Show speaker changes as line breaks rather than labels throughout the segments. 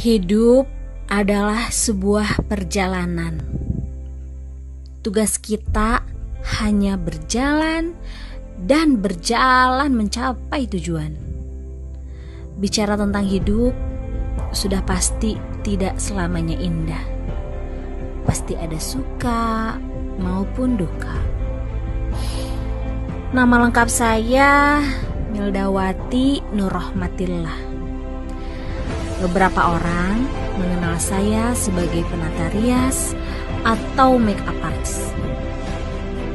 Hidup adalah sebuah perjalanan. Tugas kita hanya berjalan dan berjalan mencapai tujuan. Bicara tentang hidup, sudah pasti tidak selamanya indah. Pasti ada suka maupun duka. Nama lengkap saya Mildawati Nurrohmatillah. Beberapa orang mengenal saya sebagai penata rias atau make up artist.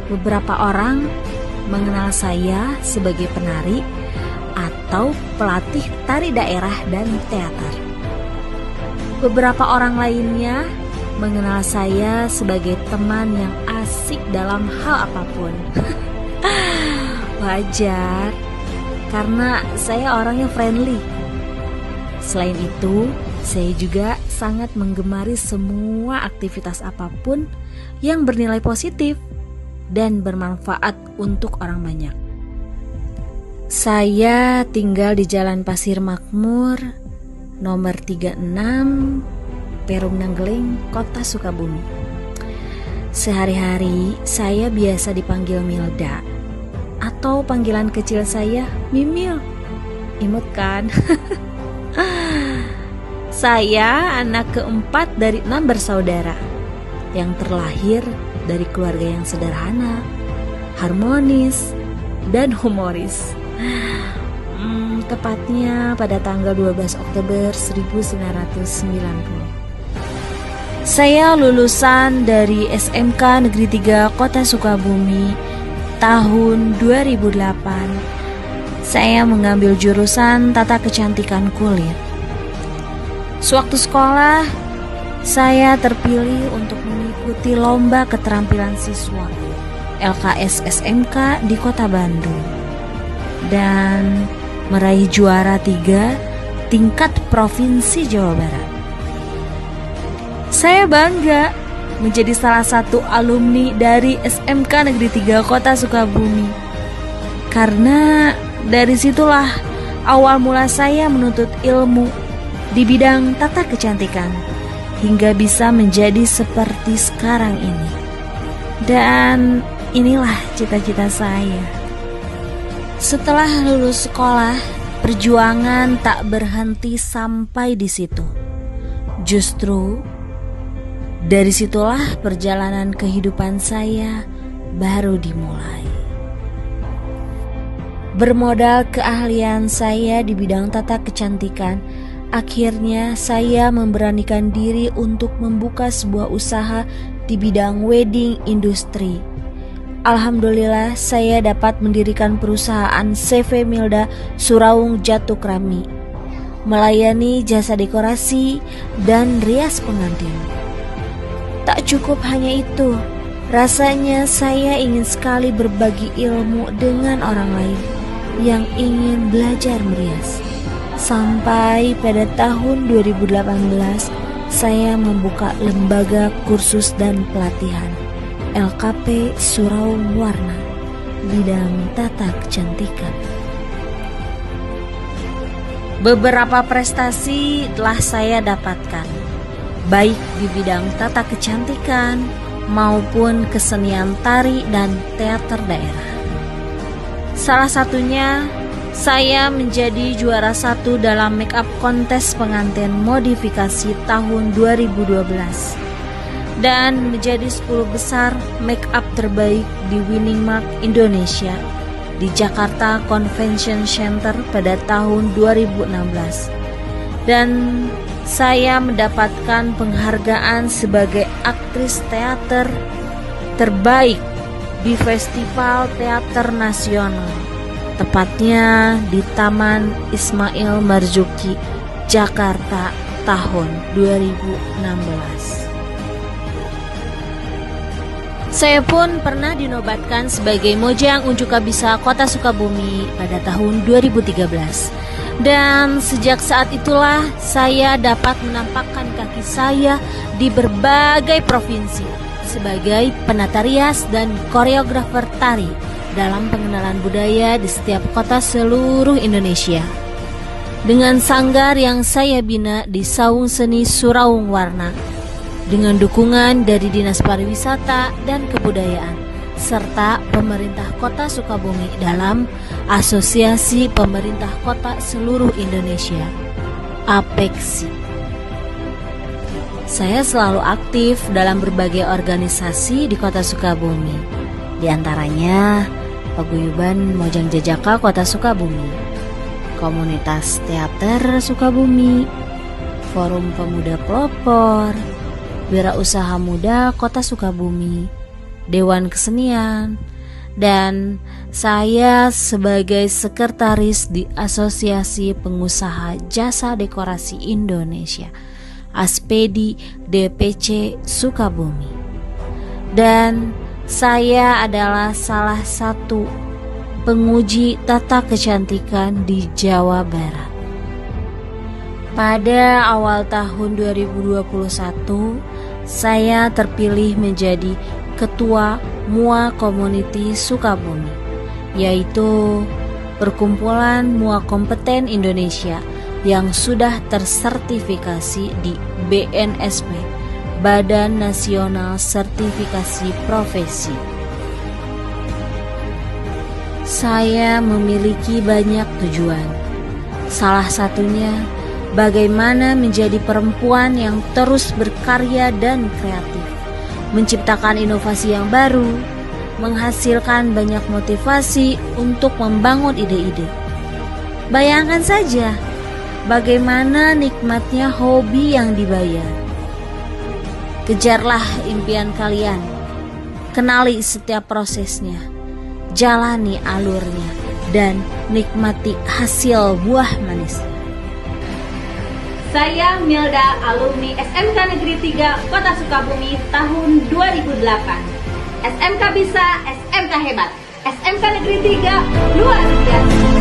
Beberapa orang mengenal saya sebagai penari atau pelatih tari daerah dan teater. Beberapa orang lainnya mengenal saya sebagai teman yang asik dalam hal apapun. Wajar, karena saya orangnya friendly. Selain itu, saya juga sangat menggemari semua aktivitas apapun yang bernilai positif dan bermanfaat untuk orang banyak. Saya tinggal di Jalan Pasir Makmur, nomor 36, Perum Nanggeling, Kota Sukabumi. Sehari-hari saya biasa dipanggil Milda, atau panggilan kecil saya Mimil. Imut kan? Saya anak keempat dari 6 bersaudara yang terlahir dari keluarga yang sederhana, harmonis, dan humoris. Tepatnya pada tanggal 12 Oktober 1990. Saya lulusan dari SMK Negeri 3 Kota Sukabumi tahun 2008. Saya mengambil jurusan tata kecantikan kulit. Sewaktu sekolah, saya terpilih untuk mengikuti lomba keterampilan siswa LKS SMK di Kota Bandung dan meraih juara 3 tingkat Provinsi Jawa Barat. Saya bangga menjadi salah satu alumni dari SMK Negeri 3 Kota Sukabumi, karena dari situlah awal mula saya menuntut ilmu di bidang tata kecantikan hingga bisa menjadi seperti sekarang ini. Dan inilah cita-cita saya. Setelah lulus sekolah, perjuangan tak berhenti sampai di situ. Justru dari situlah perjalanan kehidupan saya baru dimulai. Bermodal keahlian saya di bidang tata kecantikan, akhirnya saya memberanikan diri untuk membuka sebuah usaha di bidang wedding industry. Alhamdulillah, saya dapat mendirikan perusahaan CV Milda Suraung Jatukrami, melayani jasa dekorasi dan rias pengantin. Tak cukup hanya itu, rasanya saya ingin sekali berbagi ilmu dengan orang lain yang ingin belajar merias. Sampai pada tahun 2018 saya membuka lembaga kursus dan pelatihan LKP Suraung Warna bidang tata kecantikan. Beberapa prestasi telah saya dapatkan, baik di bidang tata kecantikan maupun kesenian tari dan teater daerah. Salah satunya, saya menjadi juara 1 dalam make up kontes pengantin modifikasi tahun 2012 dan menjadi 10 besar make up terbaik di Winning Mark Indonesia di Jakarta Convention Center pada tahun 2016. Dan saya mendapatkan penghargaan sebagai aktris teater terbaik di Festival Teater Nasional, tepatnya di Taman Ismail Marzuki, Jakarta tahun 2016. Saya pun pernah dinobatkan sebagai Mojang Unjuk Kabisa Kota Sukabumi pada tahun 2013. Dan sejak saat itulah saya dapat menampakkan kaki saya di berbagai provinsi sebagai penata rias dan koreografer tari dalam pengenalan budaya di setiap kota seluruh Indonesia. dengan sanggar yang saya bina di Saung Seni Suraung Warna, dengan dukungan dari Dinas Pariwisata dan Kebudayaan, serta pemerintah Kota Sukabumi dalam Asosiasi Pemerintah Kota Seluruh Indonesia, APEKSI. Saya selalu aktif dalam berbagai organisasi di Kota Sukabumi, di antaranya Paguyuban Mojang Jajaka Kota Sukabumi, Komunitas Teater Sukabumi, Forum Pemuda Pelopor, Wirausaha Muda Kota Sukabumi, Dewan Kesenian, dan saya sebagai sekretaris di Asosiasi Pengusaha Jasa Dekorasi Indonesia, Aspedi DPC Sukabumi. Dan saya adalah salah satu penguji tata kecantikan di Jawa Barat. Pada awal tahun 2021, saya terpilih menjadi Ketua MUA Community Sukabumi, yaitu perkumpulan MUA kompeten Indonesia yang sudah tersertifikasi di BNSP, Badan Nasional Sertifikasi Profesi. Saya memiliki banyak tujuan. Salah satunya bagaimana menjadi perempuan yang terus berkarya dan kreatif, menciptakan inovasi yang baru, menghasilkan banyak motivasi untuk membangun ide-ide. Bayangkan saja bagaimana nikmatnya hobi yang dibayar. Kejarlah impian kalian, kenali setiap prosesnya, jalani alurnya, dan nikmati hasil buah manisnya.
Saya Milda, alumni SMK Negeri 3 Kota Sukabumi tahun 2008. SMK bisa, SMK hebat. SMK Negeri 3 luar biasa.